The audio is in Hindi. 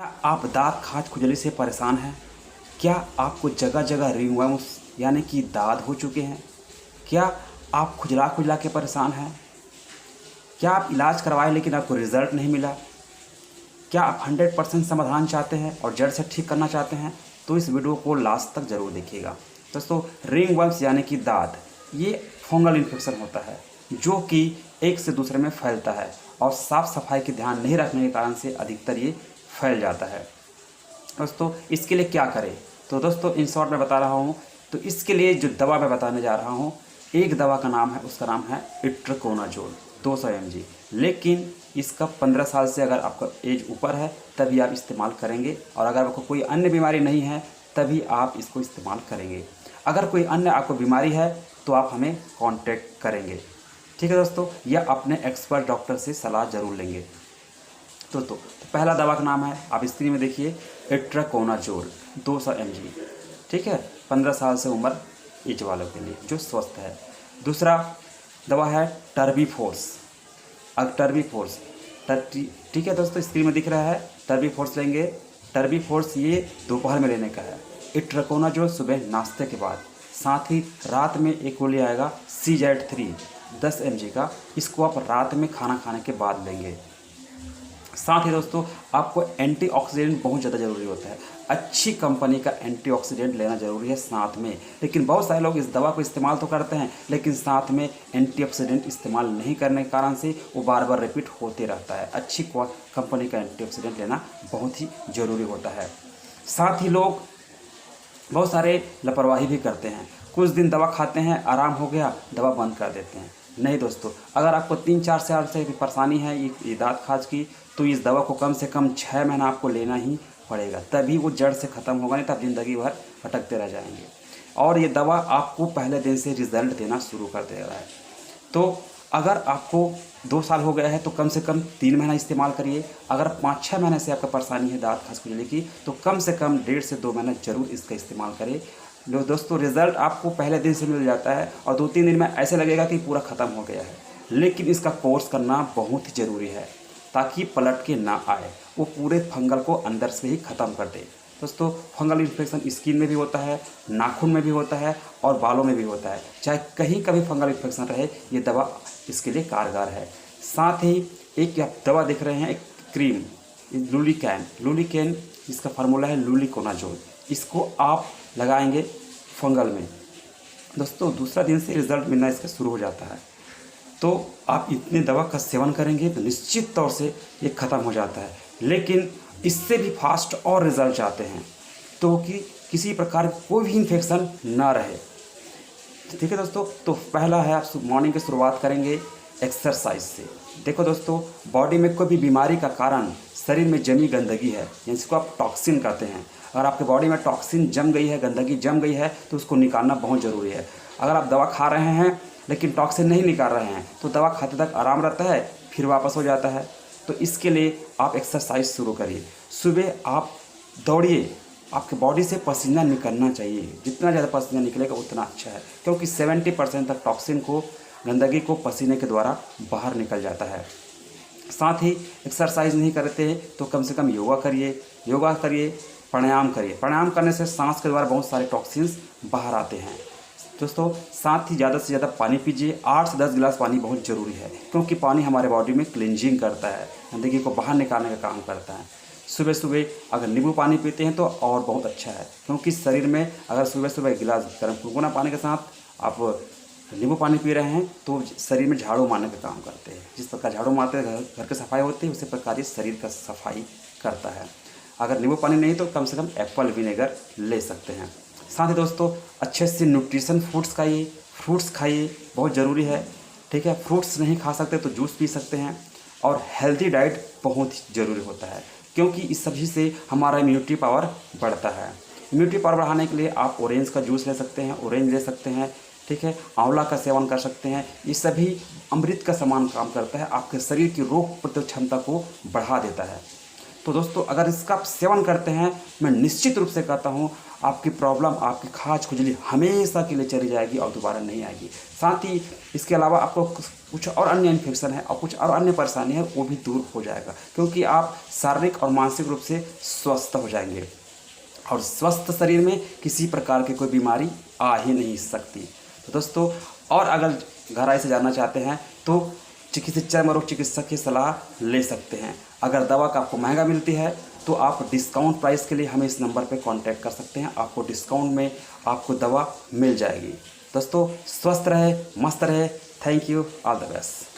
क्या आप दाँत खाज खुजली से परेशान हैं? क्या आपको जगह जगह रिंगवर्म्स यानी कि दाद हो चुके हैं? क्या आप खुजला खुजला के परेशान हैं? क्या आप इलाज करवाए लेकिन आपको रिजल्ट नहीं मिला? क्या आप 100% समाधान चाहते हैं और जड़ से ठीक करना चाहते हैं? तो इस वीडियो को लास्ट तक ज़रूर देखिएगा। दोस्तों, रिंगवर्म्स यानी कि दाद ये फंगल इन्फेक्शन होता है जो कि एक से दूसरे में फैलता है और साफ़ सफाई की ध्यान नहीं रखने के कारण से अधिकतर ये फैल जाता है। दोस्तों, इसके लिए क्या करें? तो दोस्तों, इन शॉर्ट मैं बता रहा हूँ। तो इसके लिए जो दवा मैं बताने जा रहा हूँ, एक दवा का नाम है, उसका नाम है इट्राकोनाज़ोल 200 mg। लेकिन इसका 15 साल से अगर आपका एज ऊपर है तभी आप इस्तेमाल करेंगे, और अगर आपको कोई अन्य बीमारी नहीं है तभी आप इसको इस्तेमाल करेंगे। अगर कोई अन्य आपको बीमारी है तो आप हमें कांटेक्ट करेंगे। ठीक है दोस्तों, या अपने एक्सपर्ट डॉक्टर से सलाह ज़रूर लेंगे। तो पहला दवा का नाम है, आप स्क्रीन में देखिए, इट्राकोनाज़ोल 200 mg। ठीक है, 15 साल से उम्र एज वालों के लिए जो स्वस्थ है। दूसरा दवा है टर्बीफोर्स। अब टर्बीफोर्स ठीक है दोस्तों, स्क्रीन में दिख रहा है, टर्बीफोर्स लेंगे। टर्बीफोर्स ये दोपहर में लेने का है। इट्राकोनाज़ोल सुबह नाश्ते के बाद, साथ ही रात में एक गोली आएगा CZ3 10 mg का, इसको आप रात में खाना खाने के बाद लेंगे। साथ ही दोस्तों, आपको एंटीऑक्सीडेंट बहुत ज़्यादा ज़रूरी होता है। अच्छी कंपनी का एंटीऑक्सीडेंट लेना ज़रूरी है साथ में। लेकिन बहुत सारे लोग इस दवा को इस्तेमाल तो करते हैं लेकिन साथ में एंटीऑक्सीडेंट इस्तेमाल नहीं करने के कारण से वो बार बार रिपीट होते रहता है। अच्छी कंपनी का एंटीऑक्सीडेंट लेना बहुत ही ज़रूरी होता है। साथ ही लोग बहुत सारे लापरवाही भी करते हैं। कुछ दिन दवा खाते हैं, आराम हो गया, दवा बंद कर देते हैं। नहीं दोस्तों, अगर आपको 3-4 साल से भी परेशानी है ये दाँत खाज की, तो इस दवा को कम से कम 6 महीना आपको लेना ही पड़ेगा, तभी वो जड़ से ख़त्म होगा, नहीं तो आप ज़िंदगी भर भटकते रह जाएंगे। और ये दवा आपको पहले दिन से रिजल्ट देना शुरू कर दे रहा है। तो अगर आपको 2 साल हो गया है तो कम से कम 3 महीना इस्तेमाल करिए। अगर 5-6 महीने से आपका परेशानी है दाँत खाज खुजली की, तो कम से कम 1.5 से 2 महीना ज़रूर इसका इस्तेमाल करें। लो दोस्तों, रिज़ल्ट आपको पहले दिन से मिल जाता है और 2-3 दिन में ऐसे लगेगा कि पूरा ख़त्म हो गया है। लेकिन इसका कोर्स करना बहुत ही ज़रूरी है ताकि पलट के ना आए, वो पूरे फंगल को अंदर से ही ख़त्म कर दे। दोस्तों, फंगल इन्फेक्शन स्किन में भी होता है, नाखून में भी होता है और बालों में भी होता है। चाहे कहीं का भी फंगल इन्फेक्शन रहे, ये दवा इसके लिए कारगर है। साथ ही एक आप दवा देख रहे हैं, एक क्रीम लुलिकैन, इसका फार्मूला है लुलिकोनाज़ोल। इसको आप लगाएंगे फंगल में। दोस्तों, दूसरा दिन से रिज़ल्ट मिलना इसका शुरू हो जाता है। तो आप इतने दवा का सेवन करेंगे तो निश्चित तौर से ये ख़त्म हो जाता है। लेकिन इससे भी फास्ट और रिज़ल्ट चाहते हैं तो कि किसी प्रकार कोई भी इन्फेक्शन ना रहे। ठीक है दोस्तों, तो पहला है, आप मॉर्निंग की शुरुआत करेंगे एक्सरसाइज से। देखो दोस्तों, बॉडी में कोई भी बीमारी का कारण शरीर में जमी गंदगी है, जिसको आप टॉक्सिन कहते हैं। अगर आपके बॉडी में टॉक्सिन जम गई है, गंदगी जम गई है, तो उसको निकालना बहुत ज़रूरी है। अगर आप दवा खा रहे हैं लेकिन टॉक्सिन नहीं निकाल रहे हैं तो दवा खाते तक आराम रहता है, फिर वापस हो जाता है। तो इसके लिए आप एक्सरसाइज शुरू करिए। सुबह आप दौड़िए, आपके बॉडी से पसीना निकलना चाहिए। जितना ज़्यादा पसीना निकलेगा उतना अच्छा है, क्योंकि 70% तक टॉक्सिन को, गंदगी को पसीने के द्वारा बाहर निकल जाता है। साथ ही एक्सरसाइज नहीं करते तो कम से कम योगा करिए, प्राणायाम करिए। प्राणायाम करने से सांस के द्वारा बहुत सारे टॉक्सिन्स बाहर आते हैं। दोस्तों, साथ ही ज़्यादा से ज़्यादा पानी पीजिए। 8 से 10 गिलास पानी बहुत ज़रूरी है, क्योंकि पानी हमारे बॉडी में क्लिनजिंग करता है, गंदगी को बाहर निकालने का काम करता है। सुबह सुबह अगर नींबू पानी पीते हैं तो और बहुत अच्छा है, क्योंकि शरीर में अगर सुबह सुबह गिलास गर्म गुनगुना पानी के साथ आप नींबू पानी पी रहे हैं तो शरीर में झाड़ू मारने का काम करते हैं। जिस प्रकार झाड़ू मारते हैं, घर की सफाई होती है, उसी प्रकार ये शरीर का सफाई करता है। अगर नींबू पानी नहीं तो कम से कम एप्पल विनेगर ले सकते हैं। साथ ही दोस्तों, अच्छे से न्यूट्रिशन फ्रूट्स खाइए, बहुत ज़रूरी है। ठीक है, फ्रूट्स नहीं खा सकते तो जूस पी सकते हैं। और हेल्दी डाइट बहुत ज़रूरी होता है, क्योंकि इस सभी से हमारा इम्यूनिटी पावर बढ़ता है। इम्यूनिटी पावर बढ़ाने के लिए आप ऑरेंज का जूस ले सकते हैं, ऑरेंज ले सकते हैं। ठीक है, आंवला का सेवन कर सकते हैं। ये सभी अमृत का समान काम करता है, आपके शरीर की रोग प्रतिरोधक क्षमता को बढ़ा देता है। तो दोस्तों अगर इसका आप सेवन करते हैं, मैं निश्चित रूप से कहता हूँ आपकी प्रॉब्लम, आपकी खाज खुजली हमेशा के लिए चली जाएगी और दोबारा नहीं आएगी। साथ ही इसके अलावा आपको कुछ और अन्य इन्फेक्शन है और कुछ और अन्य परेशानी है वो भी दूर हो जाएगा, क्योंकि आप शारीरिक और मानसिक रूप से स्वस्थ हो जाएंगे और स्वस्थ शरीर में किसी प्रकार की कोई बीमारी आ ही नहीं सकती। तो दोस्तों और अगर गहराई से जानना चाहते हैं तो चर्म रोग चिकित्सक की सलाह ले सकते हैं। अगर दवा का आपको महंगा मिलती है तो आप डिस्काउंट प्राइस के लिए हमें इस नंबर पर कांटेक्ट कर सकते हैं, आपको डिस्काउंट में आपको दवा मिल जाएगी। दोस्तों स्वस्थ रहे, मस्त रहे। Thank you, all the best.